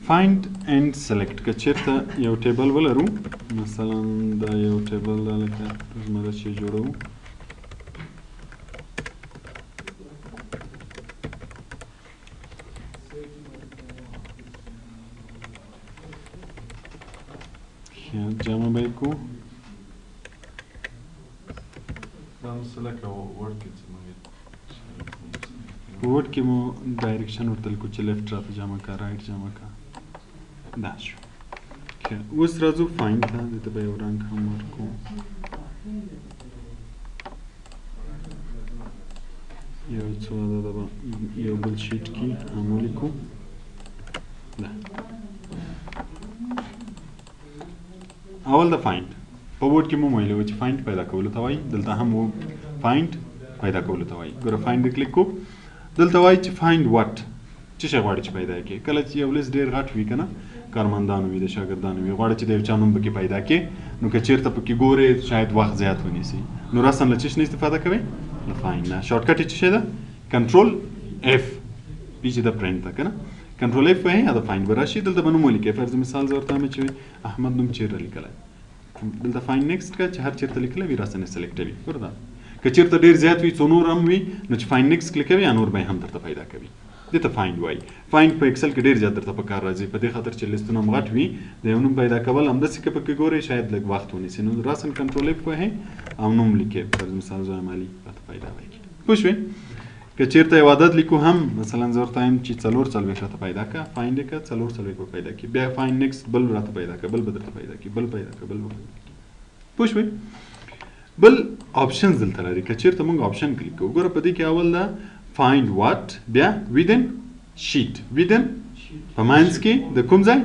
find and select که چیرته یو ټیبل ولرو مثلا دا یو ټیبل لکه زموږ چې جوړو جمع به کو دا مثلا که ورډ کې څه ورډ کې مو ډایرکشن ورته لیکو چې لیفټ راته جمع کا رایټ جمع کا دا شو اوس راځو فایند ته دلته به یو رنګ هم ورکو یو څو عدده به یو بل شیټ کې هم ولیکو دا اول د فایند په ورډ کې مو ویلو چې فایند پیدا کولو ته وایي دلته هم فایند پیدا کولو ته وایي ګوره فایند کلیک کو دلته وایي چې فایند واټ څه شی غواړي چې پیدا کړي کله چې یو لیست ډېر غټ وي که نه کارمندانو وي د شاګردانو وي غواړي چې د یو چا نوم پکې پیدا کړي نو که چېرته پکې ګورې شاید وخت زیات ونیسي نو رسن له څه شي نه استفاده کوئ له فایند نه شارټکټ یې څه شی ده کنټرول اف پی چې د پرنټ ده که نه کنټرول اف وهئ یا د فایند به راشي دلته به نوم ولیکئ فرض مثال زه ورته وایم چې احمد نوم چېرته لیکلی دلته فایند نیکسټ کړه چې هر چېرته لیکلی وي راسنې سلیکټوي ګوره دا که چېرته ډېر زیات وي څو نور هم وي نو چې فایند نیکسټ کلیک کوي یا نور به یې هم درته پیدا کوي دې ته فایند وایي فایند په ایکسل کې ډېر زیات درته په کار راځي په دې خاطر چې لیستونه هم غټ وي د یو نوم پیدا کول همداسې که پکې ګورئ شاید لږ وخت ونیسي نو راسن کنټرول اف وهئ او نوم لیکئ فرض مثال زویم علي راته پیدا وایي پوه شوې که چېرته یو عدد لیکو هم مثلا زه ورته وایم چې 4 څلوېښت راته پیدا کړه فایند یې کړه 4 څلوېښت به پیدا کړي بیا فایند نیکسټ بل راته پیدا کړه بل به درته پیدا کړي بل پیدا کړه بل به پوه شوې بل آپشنز دلته لري که چېرته موږ آپشن کلیک کوو ګوره په دې کې اول ده فایند واټ بیا ویدن شیټ ویدن په منځ کې د کوم ځای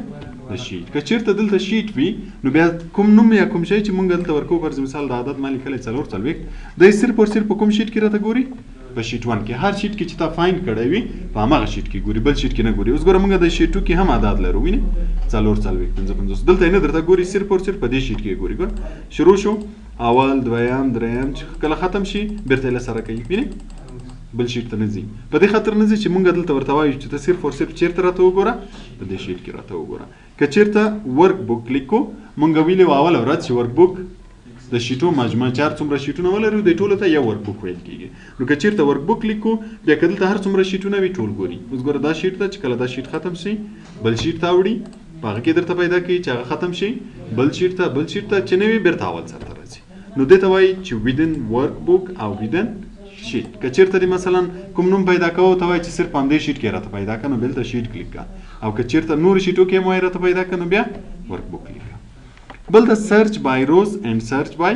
د شیټ که چېرته دلته شیټ وي نو بیا کوم نوم یا کوم شی چې موږ دلته ورکوو فرض مثال د عدد ما لیکلی 4 څلوېښت دی صرف او صرف په کوم شیټ کې راته ګوري په شیټ 1 کې هر شیټ کې چې تا فایند کړی وي په هماغه شیټ کې ګوري بل شیټ کې نه ګوري اوس ګوره موږ د شیټ 2 کې هم عدد لرو وینې 4 څلوېښت 55 دلته یې نه درته ګوري صرف او صرف په دې شیټ کې ګوري ګوره شروع شو اول دویم دریم چې کله ختم شي بیرته یې له سره کوي وینې بل شیټ ته نه ځي په دې خاطر نه ځي چې موږ دلته ورته وایو چې ته صرف او صرف چېرته راته وګوره په دې شیټ کې راته وګوره که چېرته ورک بک کلیک کو موږ ویلې وو اوله ورځ چې ورک بک د شیټو مجموعه چې هر څومره شیټونه ولرو د ټولو ته یو ورک بک ویل کېږي نو که چېرته ورک بک کلیک کو بیا که دلته هر څومره شیټونه وي ټول ګوري اوس ګوره دا شیټ ده چې کله دا شیټ ختم شي بل شیټ ته وړي په هغه کې درته پیدا کوي چې هغه ختم شي بل شیټ ته چې نه وي بیرته اول سر ته راځي نو دې ته وایي چې ویدن ورک بک او ویدن شیټ که چېرته دې مثلا کوم نوم پیدا کوو ته وایي چې صرف همدې شیټ کې راته پیدا کړه نو بلته شیټ کلیک کړه او که چېرته نورو شیټو کې هم وایي راته پیدا کړه نو بیا ورک بک کلیک کړه بل د سرچ بای روز اینډ سرچ بای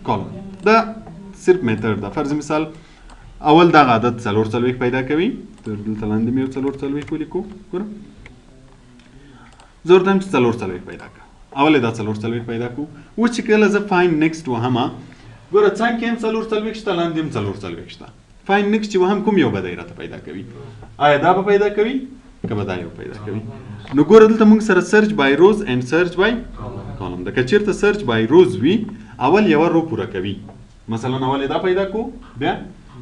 کالم دا صرف میتھډ ده فرض مثال اول دغه عدد 4 څلوېښت پیدا کوي دلته لاندې مې یو 4 څلوېښت ولیکو ګوره زه ورته وایم چې 4 څلوېښت پیدا کړه اول یې دا 4 څلوېښت پیدا کړو اوس چې کله زه فایند نیکسټ وهمه ګوره څنګ کې هم 4 څلوېښت شته لاندې هم 4 څلوېښت شته فایند نیکسټ چې وهم کوم یو به دی راته پیدا کوي آیا دا به پیدا کوي که به دا یو پیدا کوي نو ګوره دلته موږ سره سرچ بای روز اینډ سرچ بای کالم ده که چېرته سرچ بای روز وي اول یوه رو پوره کوي مثلا اول یې دا پیدا کو بیا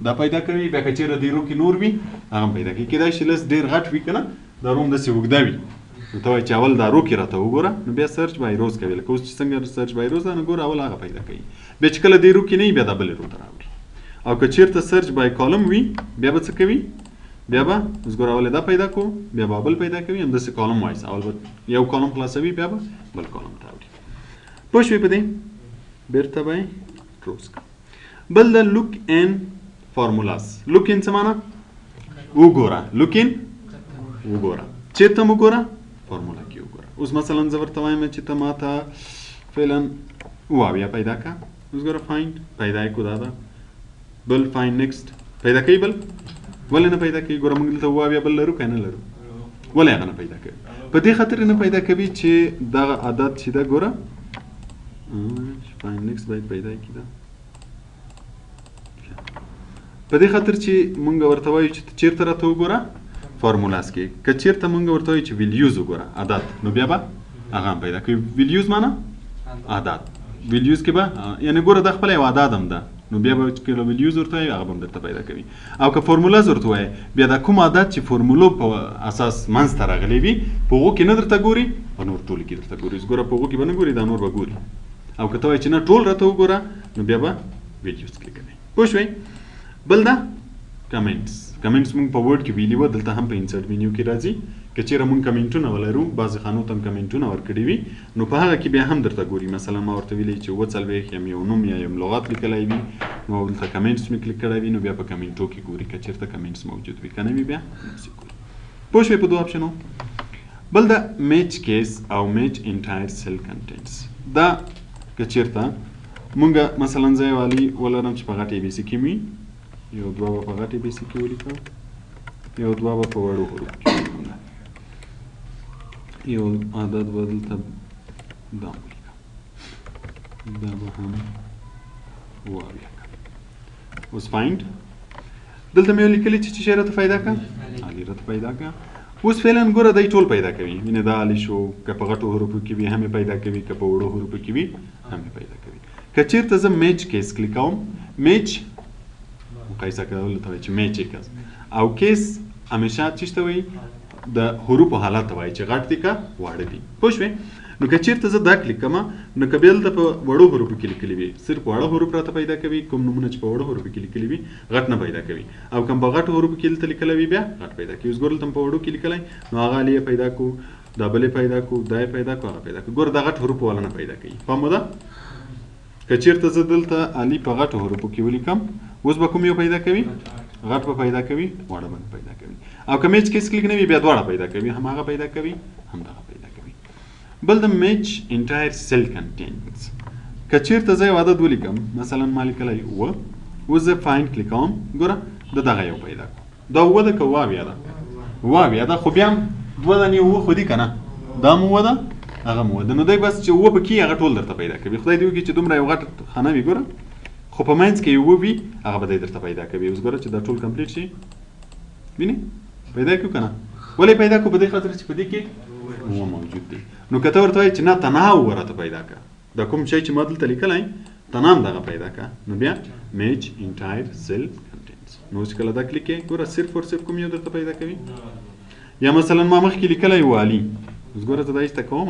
دا پیدا کوي بیا که چېرته دې رو کې نور وي هغه هم پیدا کوي کېدای شي لس ډېر غټ وي که نه دا رو هم داسې اوږده وي نو ته وایي چې اول دا رو کې راته وګوره نو بیا سرچ بای روز کوي لکه اوس چې څنګه سرچ بای روز ده نو ګوره اول هغه پیدا کوي بیا چې کله دې رو کې نه وي بیا دا بلې رو ته راوړي او که چېرته سرچ بای کالم وي بیا به څه کوي بیا به اوس ګوره اول دا پیدا کو بیا به بل پیدا کوي همداسې کالم وایز اول به یو کالم خلاصوي بیا به بل کالم ته راوړي پوه شوې په دې بیرته به یې کلوز کړه بل د لوک ان فارمولاز لوک ان څه معنا وګوره لوک ان وګوره چېرته مو ګوره فارمولا کې وګوره اوس مثلا زه ورته وایم چې ته ماته فعلا اووه پیدا کړه اوس ګوره فایند پیدا یې کو دا ده بل فایند نیکسټ پیدا کوي بل ولې نه پیدا کوي ګوره موږ دلته اووه بل لرو که نه لرو ولې هغه نه پیدا کوي په دې خاطر نه پیدا کوي چې دغه عدد چې ده ګوره فایند نیکسټ باید پیدا کړي دا په دې خاطر چې موږ ورته وایو چې چېرته راته وګوره فارمولاز کې که چېرته موږ ورته وایو چې ویلیوز وګوره عدد نو بیا به هغه هم پیدا کوي ویلیوز معنا عدد ویلیوز کې به یعنې ګوره دا خپله یو عدد هم ده نو بیا به چې ویلیوز ورته وایي هغه به هم درته پیدا کوي. او که فورمولاز ورته وایي بیا دا کوم عادت چې فورمولو په اساس منځته راغلی وي په هغو کې نه درته ګوري او نور ټولو کې درته ګوري. ګوره په هغو کې به نه ګوري دا نور به ګوري. او که ته وایي چې نه ټول راته وګوره نو بیا به ویلیوز کلیک کوي. پوه شوئ؟ بل دا کمنټس موږ په ورډ کې ویلي وه دلته هم په انسرټ مینیو کې راځي. که چېرې موږ کمنټونه ولرو بعضې خانو ته هم کمنټونه ورکړي وي نو په هغه کې بیا هم درته ګوري. مثلا ما ورته ویلی چې 40 یم یو نوم یا یم لغات لیکلی وي نو دلته کمنټس مې کلیک کړی وي نو بیا په کمنټو کې ګوري که چېرته کمنټس موجود وي که نه وي بیا نسي ګوري. پوه شوې په دوه اپشنو. بل دا میچ کیس او میچ انټایر سیل کنټینټس. دا که چېرته مونږ مثلا زه یو علي ولرم چې په غټ ABC کې مي یو دوه به په غټ ABC کې ولیکم یو دوه به په وړو حروفو کې ولیکم یو عدد به دلته دا ولیکم دا به هم واویا کړم. اوس فایند دلته مې ولیکلي چې څه شی راته پیدا کړه علي راته پیدا کړه. اوس فعلا ګوره دی ټول پیدا کوي مینې دا علي شو که په غټو حروفو کې وي هم پیدا کوي که په وړو حروفو کې وي هم پیدا کوي. که چېرته زه میچ کیس کلیک کوم میچ مقایسه کول ته وایي چې میچ یې کس او کیس همیشه څه ته وایي د حروفو حالت ته وایي چې غټ دي که واړه دي. پوه شوې؟ نو که چېرته زه دا کلیک کوم نو که بیا دلته په وړو حروفو کې لیکلي وي صرف واړه حروف راته پیدا کوي. کوم نومونه چې په وړو حروفو کې لیکلي وي غټ نه پیدا کوي او کوم په غټو حروفو کې دلته لیکلی وي بیا غټ پیدا کوي. اوس ګوره دلته په وړو کې لیکلی نو هغه علي یې پیدا کړو دا بل یې پیدا کړو دا یې پیدا کړو هغه پیدا کړو. ګوره دا غټ حروفو والا نه پیدا کوي. پام مو ده؟ که چېرته زه دلته علي په غټو حروفو کې ولیکم اوس به کوم یو پیدا کوي غټ به پیدا کوي واړه به پیدا کوي. او که میچ کیس کلیک نه وي بیا دواړه پیدا کوي هم هغه پیدا کوي هم دغه پیدا کوي. بل د میچ انټایر سیل کنټینټس. که چېرته زه یو عدد ولیکم مثلا ما لیکلی اووه اوس زه فایند کلیک کوم ګوره د دغه یو پیدا کړو. دا اووه ده که اووه اویا ده اووه اویا ده خو بیا هم دوه دانې اووه خو دي که نه دا هم اووه ده هغه هم اووه ده. نو دی بس چې اووه پکې هغه ټول درته پیدا کوي. خدای دې وکړي چې دومره یو غټ خانه وي ګوره خو په منځ کې اووه وي هغه به دی درته پیدا کوي. اوس ګوره چې دا ټول کمپلیټ شي وینې پیدا کړو که نه ولې پیدا کړو په دې خاطر چې په دې کې اووه موجود دي. نو که ته ورته وایې چې نه تنها اووه راته پیدا کړه دا کوم شی چې ما دلته لیکلی تنها هم دغه پیدا کړه نو بیا میچ انټایر سیل کنټینټس. نو چې کله دا کلیک یې ګوره صرف اور صرف کوم یو درته پیدا کوي. یا مثلا ما مخکې لیکلی و علي اوس ګوره زه دا ایسته کوم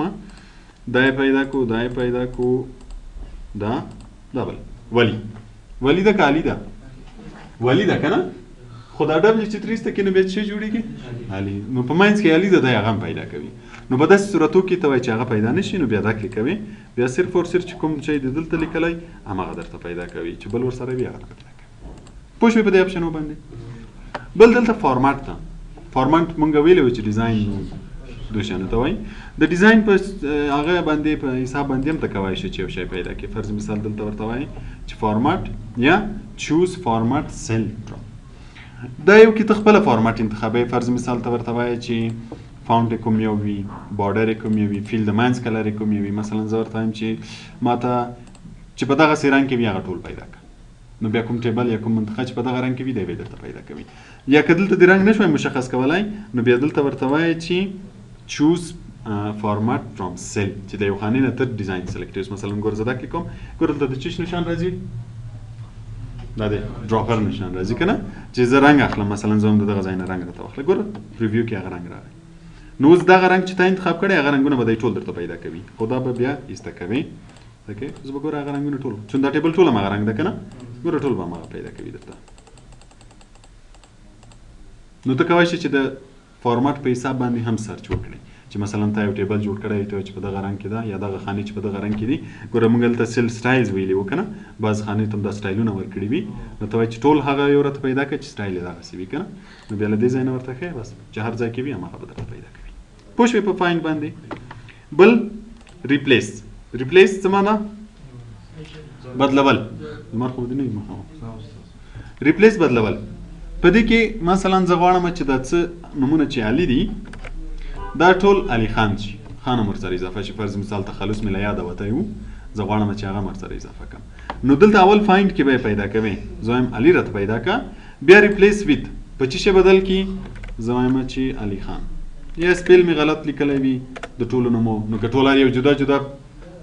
دا یې پیدا کړو دا یې پیدا کړو دا بل ولی ده که علي ده ولی ده که نه خو دا ډبل چې ترې ایسته کړي نو بیا څه جوړېږي علي. نو په منځ کې علي ده دی هغه هم پیدا کوي. نو په داسې صورتو کې ته وایي چې هغه پیدا نه شي نو بیا دا کلیک کوي بیا صرف اور صرف چې کوم شی د دلته لیکلی هماغه درته پیدا کوي چې بل ورسره وي هغه نه پیدا کوي. پوه شوې په دې اپشنو باندې. بل دلته فارمات ته فارمات مونږ ویلی وو چې ډیزاین دوه شیانو ته وایي. د ډیزاین په هغه باندې په حساب باندې هم ته کولی شي چې یو شی پیدا کړي. فرض مثال دلته ورته وایي چې فارمات یا چوز فارمات سیل ډراپ. دا یو کې ته خپله فارمات انتخابوي. فرض مثال ته ورته وایي چې فاونټ کوم یو وي بارډر کوم یو وي فیل د ماینس کلر کوم یو وي. مثلا زه ورته وایم چې ما ته چې په دغسې رنګ کې وي هغه ټول پیدا کړه نو بیا کوم ټیبل یا کوم منطقه چې په دغه رنګ کې وي دی به درته پیدا کوي. یا که دلته د رنګ نه شوی مشخص کولی نو بیا دلته ورته وایي چې چوز فارمات فرام سیل چې د یو خانې نه تر ډیزاین سلیکټ. اوس مثلا ګوره زه دا کلیک کوم ګوره دلته د چیش نشان راځي دا د ډراپر نشان راځي که نه چې زه رنګ اخلم. مثلا زه هم د دغه ځای نه رنګ راته واخله ګوره پریویو کې هغه رنګ راغی. نو اوس دغه رنګ چې تا انتخاب کړی هغه رنګونه به دی ټول درته پیدا کوي خو دا به بیا ایسته کوي. اوس به ګوره هغه رنګونه ټول چون دا ټیبل ټول هماغه رنګ ده که نه ګوره ټول به هماغه پیدا کوي درته. نو ته کولی شې چې د فارمات په حساب باندې هم سرچ وکړي چې مثلا تا یو ټیبل جوړ کړی ته چې په دغه رنګ کې ده یا دغه خانې چې په دغه رنګ کې دي. ګوره موږ دلته سیل سټایلز ویلي وو که نه بعض خانې ته هم دا سټایلونه ورکړي وي نو ته وایي چې ټول هغه یو راته پیدا کړه چې سټایل یې دغسې وي که نه نو بیا له دې ځای نه ورته ښایي بس چې هر ځای کې وي هماغه به درته پیدا کوي. پوه شوې په فایند باندې. بل ریپلیس څه معنا بدلول لمر خو دې نه وي ریپلیس بدلول. په دې کې مثلا زه غواړم چې دا څه نومونه چې علي دي دا ټول علي خان شي خان هم ورسره اضافه شي. فرض مثال تخلص مې له یاده وتی و زه غواړم چې هغه هم ورسره اضافه کړم نو دلته اول فایند کې به یې پیدا کوې زه وایم علي راته پیدا کړه بیا ریپلیس ویت په څه شی بدل کړي زه وایم چې علي خان یا سپیل مې غلط لیکلی وي د ټولو نومو نو که ټول یو جدا جدا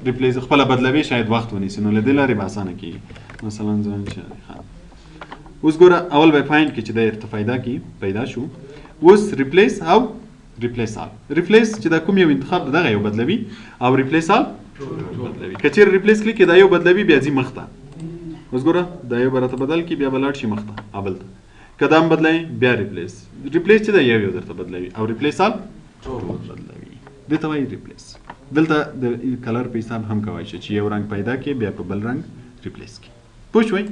ریپلیس خپله بدلوي شاید وخت ونیسي نو له دې لارې به اسانه کېږي. مثلا ځان چې اوس ګوره اول به فایند کې چې د ارتفاع پیدا شو اوس ریپلیس او ریپلیس آل ریپلیس چې دا کوم یو انتخاب دغه یو بدلوي او ریپلیس آل بدلوي که چیرې ریپلیس کلیک دا یو بدلوي بیا ځي مخ ته اوس ګوره دا یو به راته بدل کړي بیا به لاړ شي مخ ته اول ته که دا هم بدلوي بیا ریپلیس چې دا یو درته بدلوي او ریپلیس آل بدلوي دې ته وایي ریپلیس دلته د کلر په حساب هم کوای شي چې یو رنګ پیدا کړي بیا په بل رنګ ریپلیس کړي پوه شوئ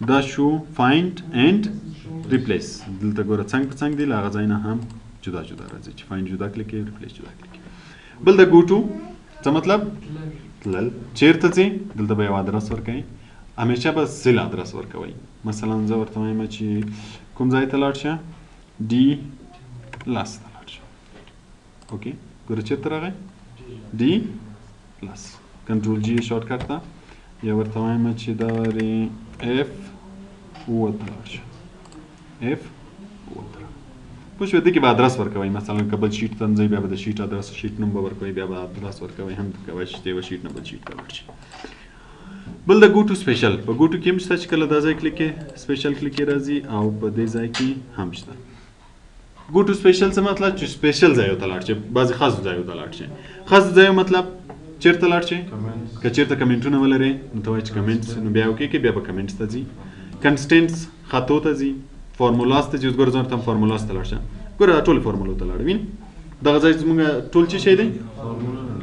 دا شو فایند اینڈ ریپلیس دلته ګوره څنګ په څنګ دی له هغه ځای نه هم جدا جدا راځي چې فایند جدا کلیک کړي ریپلیس جدا کلیک کړي بل د ګو ټو څه مطلب تلل چیرته ځي دلته به یو ادرس ورکوئ همیشه به سیل ادرس ورکوئ مثلا زه ورته وایم چې کوم ځای ته لاړ شه ډي لس ته لاړ شه اوکې ګوره چیرته راغی ډي لس کنټرول جي شارټ کټ ته یا ورته وایم چې دا ورې اف اووه ته لاړ شه اف اووه ته پوه شوې دې کې به ادرس ورکوئ مثلا که بل شیټ ته ځئ بیا به د شیټ ادرس شیټ نوم به ورکوئ بیا به ادرس ورکوئ هم کولی شي چې یوه شیټ نه بل شیټ ته لاړ شي بل د ګو ټو سپیشل په ګو ټو کې هم شته چې کله دا ځای کلیک کې سپیشل کلیک کې راځي او په دې ځای کې هم شته ګو ټو سپیشل څه مطلب چې سپیشل ځایو ته لاړ شي بعضې خاص ځایو ته لاړ شي خاص ځایو مطلب چیرته لاړ شي که چیرته کمنټونه ولرئ نو ته وایي چې کمنټس نو بیا وکړئ کې بیا به کمنټس ته ځي کنسټنټس خطو ته ځي فارمولاز ته ځي اوس ګوره زه ورته فارمولاز ته لاړ شه ګوره ټول فارمولو ته لاړه وینې دغه ځای زموږ ټول څه شی دی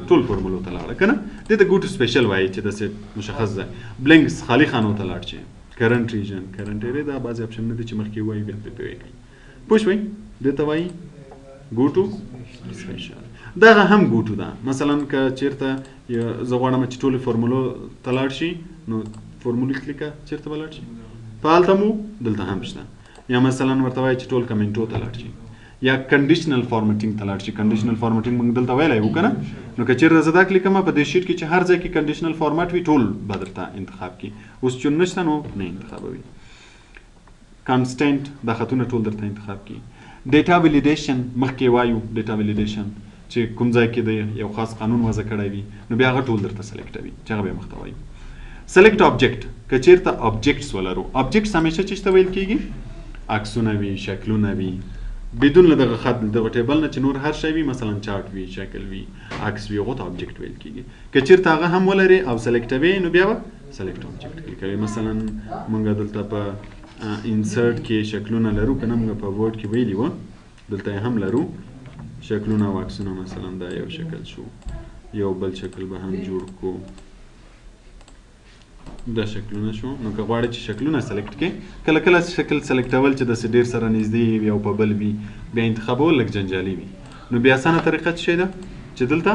ټول فارمولو ته لاړه که نه دې ته ګو ټو سپیشل وایي چې داسې مشخص ځای بلینکس خالي خانو ته لاړ شي کرنټ ریجن کرنټ ایریا دا بعضې اپشنونه دي چې مخکې وایي بیا پرې پوهېږئ پوه شوئ دې ته وایي ګو ټو سپیشل دغه هم ګو ټو ده مثلا که چیرته زه غواړم چې ټولې فارمولو ته لاړ شي نو فارمولې کلیکه چیرته به لاړ شي په هلته مو دلته هم شته یا مثلا ورته وایي چې ټول کمنټو ته لاړ شي یا کنډیشنل فارمیټینګ ته لاړ شي کنډیشنل فارمیټینګ موږ دلته ویلی وو که نه نو که چیرته زه دا کلیکم په دې شیټ کې چې هر ځای کې کنډیشنل فارمیټ وي ټول به درته انتخاب کړي اوس چې نشته نو نه انتخابوي کانسټنټ دا خطونه ټول درته انتخاب کړي ډیټا ویلیډیشن مخکې وایو ډیټا ویلیډیشن چې کوم ځای کې د یو خاص قانون وضع کړی وي نو بیا هغه ټول درته سلیکټوي چې هغه بیا مخته وایي سلیکټ آبجیکټ که چیرته آبجیکټس ولرو آبجیکټس همیشه چې ته ویل کېږي عکسونه وي شکلونه وي بدون له دغه خط دغه ټیبل نه چې نور هر شی وي مثلا چارټ وي شکل وي عکس وي هغو ته آبجیکټ ویل کېږي که چیرته هغه هم ولري او سلیکټوي نو بیا به سلیکټ آبجیکټ کلیکوي مثلا موږ دلته په انسرټ کې شکلونه لرو که نه موږ په ورډ کې ویلي وه دلته هم لرو شکلونه او عکسونه مثلا دا یو شکل شو یو بل شکل به هم جوړ کو دا شکلونه شو نو که غواړئ چې شکلونه سلیکټ کړئ کله کله شکل سلیکټول چې داسې ډېر سره نږدې وي او په بل وي بیا انتخابول لږ جنجالي وي نو بیا اسانه طریقه څه شی ده چې دلته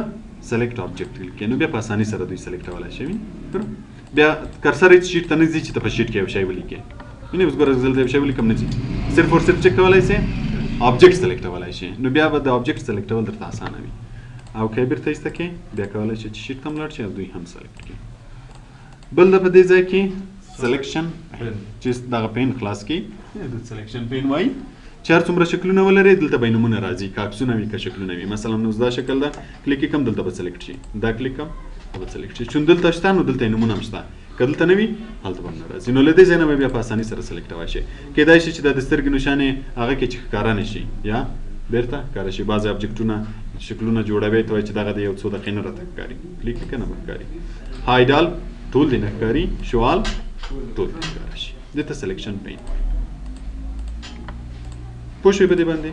سلیکټ آبجیکټ کلیک کړئ نو بیا په اسانۍ سره دوی سلیکټولی شوي بیا کرسر هېڅ شیټ ته نه ځي چې ته په شیټ کې یو شی ولیکې وینې اوس ګوره دلته یو شی ولیکم نه ځي صرف اور صرف چک کولی سې آبجیکټ سلیکټولی شي نو بیا به د آبجیکټ سلیکټول درته اسانه وي او که یې بیرته ایسته کړې بیا کولی شي چې شیټ ته هم لاړ شي او دوی هم سلیکټ کړي بل د په دې ځای کې سلیکشن چې دغه پین خلاص کړي د سلیکشن پین وایي چې هر څومره شکلونه ولري دلته به یې نومونه راځي که عکسونه وي که شکلونه وي مثلا اوس دا شکل ده کلیک یې کړم دلته به سلیکټ شي دا کلیک کړم به سلیکټ شي چون دلته شته نو دلته یې نومونه هم شته که دلته نه وي هلته به هم نه راځي نو له دې ځای نه به بیا په اسانۍ سره سلیکټوی شي کیدای شي چې دا د سترګې نښانې هغه کې چې ښکاره نه شي یا بیرته ښکاره شي بعضې ابجکټونه شکلونه جوړوي ته وایي چې دغه د یو څو دقیقې نه راته ښکاري کلیک یې که نه به ښکاري هاید آل ټول دی نه ښکاري شوال ټول دی ښکاره شي دې ته سلیکشن پین پوه شوې په دې باندې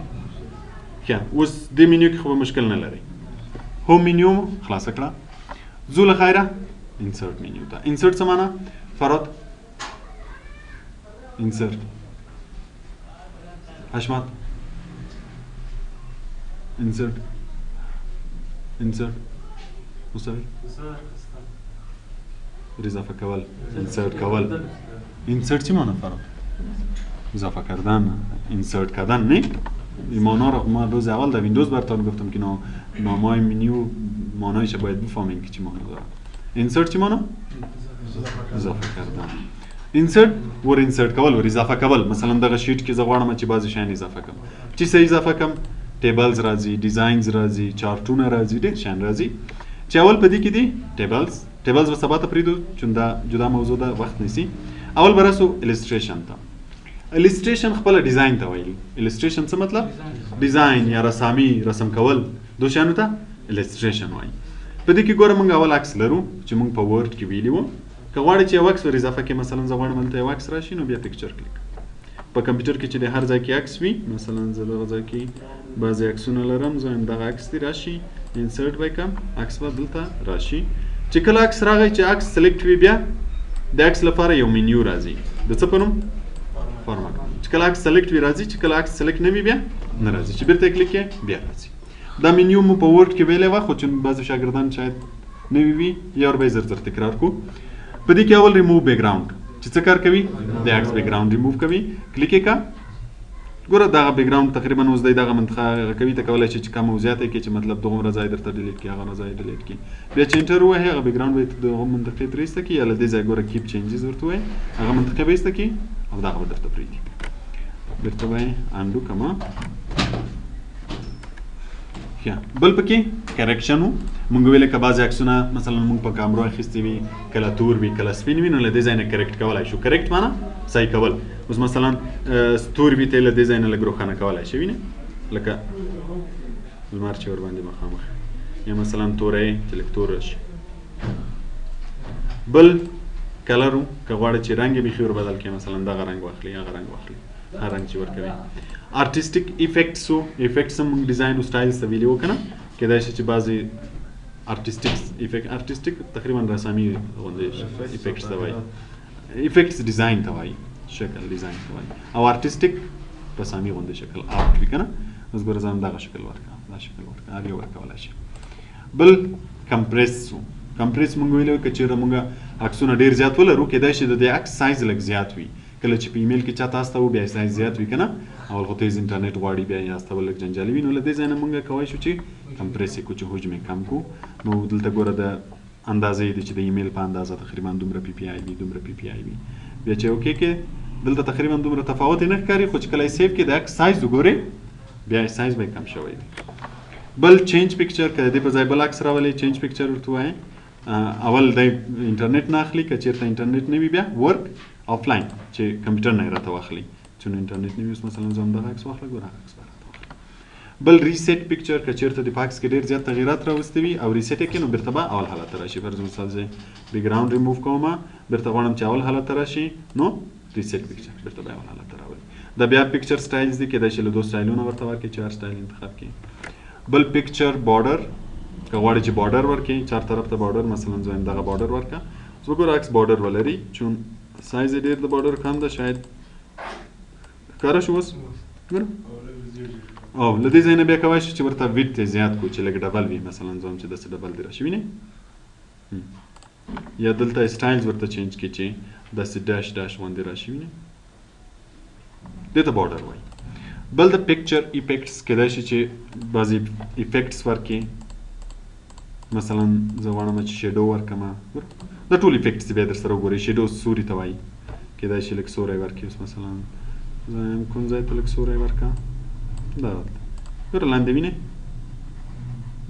ښه اوس دې منیو کې خو به مشکل نه لرئ هوم منیو مو خلاصه کړه ځو له خیره انسرټ منیو ته انسرټ څه معنا فراد انسرټ حشمت انسرټ مستوي اضافه کول انسرت کول انسرت چی معنی فراد اضافه کردن انسرت کردن نه این معنی رو ما روز اول در ویندوز براتون گفتم که نامای منیو معنایش باید بفهمین که چی معنی داره انسرت چی معنی اضافه کردن انسرت ور انسرت کول ور اضافه کول مثلا دغه شیټ کې زه غواړم چې بعضی شیان اضافه کړم چې څه اضافه کړم ټیبلز راځي ډیزاینز راځي چارټونه راځي ډېر شیان راځي چې اول په دې کې دي ټیبلز ټیبلز به سبا ته پرېږدو چون دا جدا موضوع ده وخت نیسي. اول به راسو السټریشن ته. السټریشن خپله ډیزاین ته وایي. السټریشن څه مطلب؟ ډیزاین یا رسامي رسم کول دو شیانو ته السټریشن وایي. په دې کې ګوره موږ اول عکس لرو چې موږ په ورډ کې ویلي وو. که غواړې چې یو عکس ور اضافه کړې، مثلا زه غواړم هلته یو عکس راشي نو بیا پکچر کلیک. په کمپیوټر کې چې د هر ځای کې عکس وي، مثلا زه دغه ځای کې بعضې عکسونه لرم، زه وایم دغه عکس دې راشي، انسرټ به یې کړم، عکس به دلته راشي. چې کله عکس راغی چې عکس سلیکټ وي، بیا د عکس لپاره یو منیو راځي د څه په نوم؟ فارمټ. چې کله عکس سلیکټ وي راځي، چې کله عکس سلیکټ نه وي بیا نه راځي. چې بیرته یې کلیک کړې بیا راځي. دا منیو مو په ورډ کې ویلې وه، خو چون بعضې شاګردان شاید نوي وي یا ور به یې زر زر تکرار کړو. په دې کې اول ریموو بیکګراوند چې څه کار کوي؟ د عکس بیکګراوند ریموو کوي. کلیک یې کړه. ګوره دغه بیکګراوند تقریبا اوس دی دغه منطقه کوي. ته کولی شې چې کم او زیاته کړې چې مطلب دغومره ځای درته ډیلیټ کړي، هغه ځای ډیلیټ کړي. بیا چې انټر ووهې هغه بیکګراوند به یې دغه منطقې ترې ایسته کړي، یا له دې ځایه ګوره کیپ چینجز ورته ووایې، هغه منطقې به ایسته کړي او دغه به درته پرېږدي. بیرته به یې انډو کړمه. بل پکې کریکشن و. مونږ ویلې که بعضې عکسونه مثلا مونږ په کامرو اخیستې وي، کله تور وي کله سپین وي، نو له دې ځای نه کریکټ کولی شو. کریکټ معنا صحیح کول. اوس مثلا تور وي ته یې له دې ځای نه لږ روښانه کولی شي، وینې لکه لمر چې ورباندې مخامخ، یا مثلا توری چې لږ تور راشي. بل کلر و، که غواړې چې رنګ یې بیخي ور بدل کړې، مثلا دغه رنګ واخلي هغه رنګ واخلي، هر رنګ چې ورکوي. آرټیسټیک ایفیکټس و. ایفیکټس هم موږ ډیزاین او سټایلز ته ویلي وو که نه. کیدای شي چې بعضې آرټیسټیک تقریبا رسامي غوندې ایفیکټس ته وایي. ایفیکټس ډیزاین ته وایي، شکل ډیزاین ته وایي. او آرټیسټیک رسامي غوندې شکل آرټ وي که نه. اوس ګوره زه هم دغه شکل ورکړم، دا شکل ورکړم، هر یو ورکولی شي. بل کمپریس و. کمپریس موږ ویلي وو که چېرې موږ عکسونه ډېر زیات ولرو، کیدای شي د دې عکس سایز لږ زیات وي. کله چې په ایمیل کې چا تاسو ته و بیا یې سایز زیات وي که نه، اول خو تیز انټرنیټ غواړي، بیا یې استول لږ جنجالي وي، نو له دې ځای نه موږ کولی شو چې کمپریس یې کړو، چې حجم یې کم کړو. نو دلته ګوره د اندازې دی چې د ایمیل په اندازه تقریبا دومره پی پی آی وي، دومره پی پی آی وي. بیا چې اوکې کې دلته تقریبا دومره تفاوت یې نه ښکاري، خو چې کله یې سیف کې د عکس سایز وګورئ بیا یې سایز به یې کم شوی وي. بل چینج پکچر، که د دې په ځای بل عکس راولئ چینج پکچر ورته وایي. اول دی انټرنیټ نه اخلي، که چېرته انټرنیټ نه وي بیا ورک آفلاین چې کمپیوټر نه یې راته واخلي. چون انټرنیټ نه وي، اوس مثلا زه هم دغه عکس واخله، ګوره هغه عکس به راته واخلي. بل ریسیټ پکچر، که چېرته د په عکس کې ډېر زیات تغیرات راوستي وي او ریسیټ یې کړي، نو بېرته به اول حالت ته راشي. فرض مثال زه بیکګراوند ریموو کوم، بېرته غواړم چې اول حالت ته راشي، نو ریسیټ پکچر بېرته به اول حالت ته راولي. دا بیا پکچر سټایلز دي، کیدای شي له 2 سټایلونه ورته ورکړي چې هر سټایل انتخاب کړي. بل پکچر بارډر، که غواړې چې بارډر ورکړي، چار طرف ته بارډر، مثلا زه وایم دغه بارډر ورکړه. اوس وګوره عکس بارډر ولري، چون سایز یې ډېر د بارډر کم ده، شاید ښکاره شو اوس ګوره. او له دې ځای نه بیا کولی شي چې ورته ویډ یې زیات کړو چې لږ ډبل وي، مثلا زه وایم چې داسې ډبل دې راشي، وینې. یا دلته سټایلز ورته چینج کړي چې داسې ډاش ډاش غوندې راشي، وینې. دې ته بارډر وایي. بل د پکچر ایفیکټس، کیدای شي چې بعضې ایفیکټس ورکړي، مثلا زه غواړم چې شیډو ورکړم. دا ټول ایفیکټس بیا در سره وګورئ. شیډو سوري ته وایي، کیدای شي لږ سوری ورکړي. اوس مثلا زه یم کوم ځای ته لږ سوری ورکړه، دا ګوره لاندې وینې.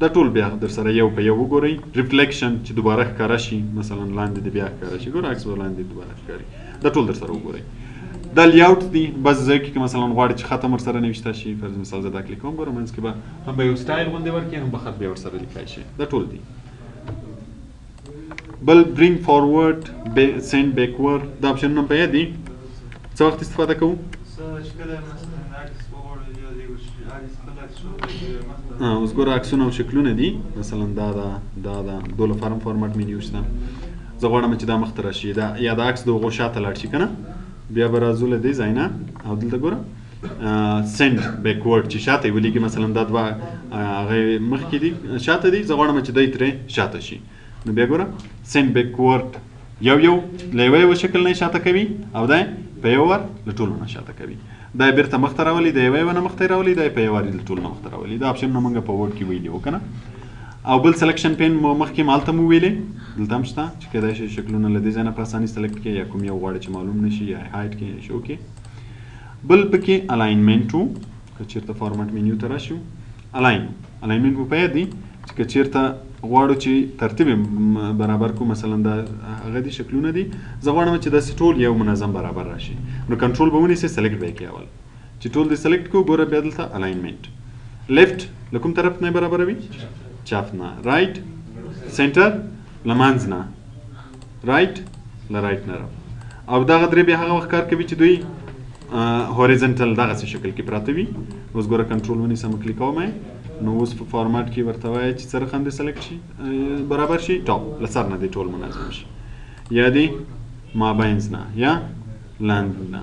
دا ټول بیا در سره یو په یو وګورئ. ریفلیکشن چې دوباره ښکاره شي، مثلا لاندې د بیا ښکاره شي، ګوره عکس به لاندې دوباره ښکاري. دا ټول در سره وګورئ. دا لیاوټ دی، بعضې ځایو کې مثلا غواړي چې خط هم ورسره نوشته شي. فرض مثال زه دا کلیک کوم، ګوره منځ کې به هم به یو سټایل غوندې ورکړي، هم به خط بیا ورسره لیکلی شي. دا ټول دي. بل برینګ فارورډ، سینډ بیکورډ، دا اپشنونه هم په یاد دي. څه وخت استفاده کوو؟ اوس ګوره عکسونه او شکلونه دي، مثلا دا دو لپاره هم فارمټ مینیو شته. زه غواړم چې دا مخته راشي، یا د عکس د هغو شاته لاړ شي که نه. بیا به راځو له دې ځای نه او دلته ګوره سینډ بیکورډ چې شاته یې ولیکي، مثلا دا دوه هغه مخکې دي شاته دي، زه غواړم چې دی ترې شاته شي. نو بیا ګوره سینډ بیکورډ یو له یوه شکل نه شاته کوي، او دی په یو وار له ټولو نه شاته کوي. دا یې بېرته مخته راولي، د یوه نه مخته یې راولي، دا یې په یو وار له ټولو نه مخته راولي. دا اپشنونه موږ په ورډ کې ویلي وو که نه. او بل سلیکشن پین مخکې مالته مو ویلې، دلته هم شته چې کیدای شي شکلونه له دې ځای نه په اساني سلیکټ کړي، یا کوم یو غواړي چې معلوم نه شي، یا هایډ کړي یا شو کړي. بل پکې الاینمنټ و، که چېرته فارمټ مینیو ته راشو، الاینمنټ مو په یاد دي چې که چېرته غواړو چې ترتیب برابر کو مثلا دا هغه دي شکلونه دي زه غواړم چې دا ټول یو منظم برابر راشي نو کنټرول به ونیسئ سلیکټ به یې کړئ اول چې ټول دې سلیکټ کو ګوره بیا دلته الاینمنټ لیفت له کوم طرف نه برابروي چپ نه رایټ سنټر له منځ نه رایټ له رایټ نه او دغه درې بیا هغه وخت کار کوي چې دوی هوریزنټل دغسې شکل کې پراته وي اوس ګوره کنټرول ونیسم کلیک کوم نو اوس په فارمات کې ورته وایي چې څه رقم دې سلیکټ شي برابر شي ټاپ له سر نه دې ټول منظم شي یا دې مابینځ نه یا لاندې نه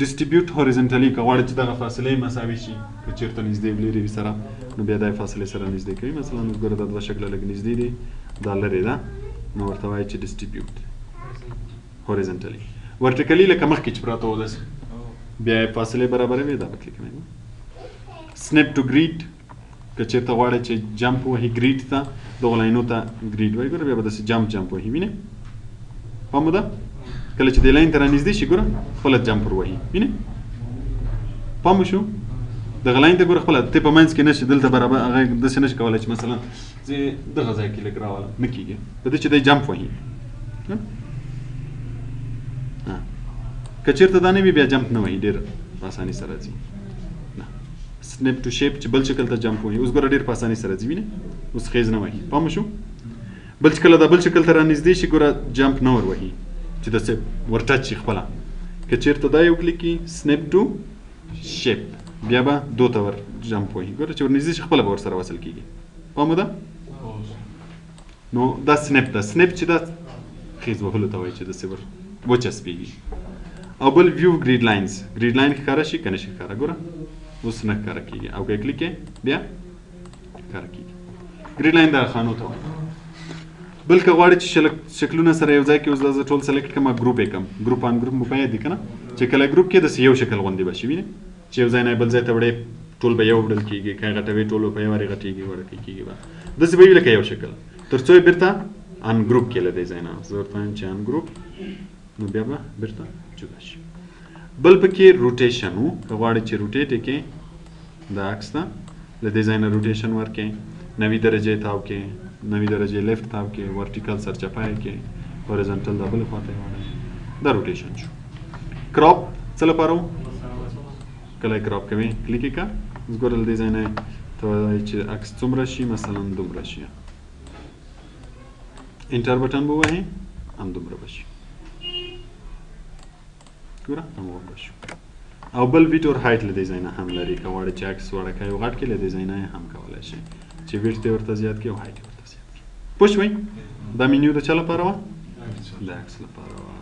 ډسټریبیوټ هوریزنټلی که غواړئ چې دغه فاصلې مساوي شي که چېرته نږدې لرې وي سره نو بیا دا فاصلې سره نږدې کوي مثلا اوس ګوره دا دوه شکله لږ نږدې دي دا لرې ده نو ورته وایي چې ډسټریبیوټ هوریزنټلی ورټیکلي لکه مخکې چې پراته وو داسې بیا یې فاصلې برابروي دا به کلیک کوئ سنیپ ټو ګریډ که چېرته غواړئ چې جمپ وهي ګریډ ته دغو لاینو ته ګریډ وایي ګوره بیا به داسې جمپ وهي وینئ پام مو ده کله چې دې لاین ته رانږدې شي ګوره خپله جمپ ور وهي وینئ پام شو دغه لاین ته ګوره خپله ته په منځ کې نه شي دلته برابر هغه داسې نه شي کولی چې مثلا زه دغه ځای کې لږ راولم نه کېږي په دې چې دی جمپ وهي که چېرته دا نه وي بیا جمپ نه وهي ډېر په اسانۍ سره ځي نه سنیپ ټو شیپ چې بل شکل ته جمپ وهي اوس ګوره ډېر په اسانۍ سره ځي وینئ اوس خیز نه وهي پام شو بل چې کله دا بل شکل ته رانږدې شي ګوره جمپ نه ور وهي چې داسې ور ټچ شي خپله که چېرته دا یو کلیک کړي سنیپ ټو شیپ بیا به دو ته ور جمپ وهي ګوره چې ور نږدې شي خپله به ورسره وصل کېږي پام ده نو دا سنیپ ده سنیپ چې دا خیز وهلو ته وایي چې داسې ور وچسپېږي او بل ویو ګریډ لاینز ګریډ لاین ښکاره شي که نه شي ښکاره ګوره اوس نه ښکاره کېږي او که یې کلیک بیا ښکاره کېږي ګریډ لاین دغه خانو ته وایي بل که غواړئ چې شکلونه سره یو ځای کې اوس دا زه ټول سلیکټ کړم ګروپ یې کړم ګروپ آن ګروپ مو په یاد دي که نه چې کله ګروپ کې داسې یو شکل غوندې به شي وینئ چې یو ځای نه بل ځای ته وړئ ټول به یو وړل کېږي که یې غټوئ ټول به په یو وارې غټېږي وړکې کېږي به داسې به وي لکه یو شکل تر څو یې بېرته آن ګروپ کې له دې ځای نه زه ورته وایم چې آن ګروپ نو بیا به بېرته جدا شي بل پکې روټیشن و که غواړئ چې روټیټ یې کړئ دا عکس ته له دې ځای نه روټیشن ورکړئ 90 درجې تاو کې 90 درجې لیفت تاو کې ورټیکل سرچپه یې کې هوریزنټل دا بلې خواته یې واړئ دا روټیشن شو کراپ څه لپاره و کله یې کراپ کوئ کلیک یې کړه اوس ګوره له دې ځای نه ته وایي چې عکس څومره شي مثلا دومره شي انټر بټن به ووهئ همدومره به شي ګوره همغومره شو او بل ویټ اور هایټ له دې ځای نه هم لري که غواړئ چې عکس وړکی او غټ کړي له دې ځای نه یې هم کولی شئ چې ویټ دې ورته زیات کړي او هایټ یې ورته زیات کړي پوه شوئ دا منیو د چا لپاره وه د عکس لپاره وه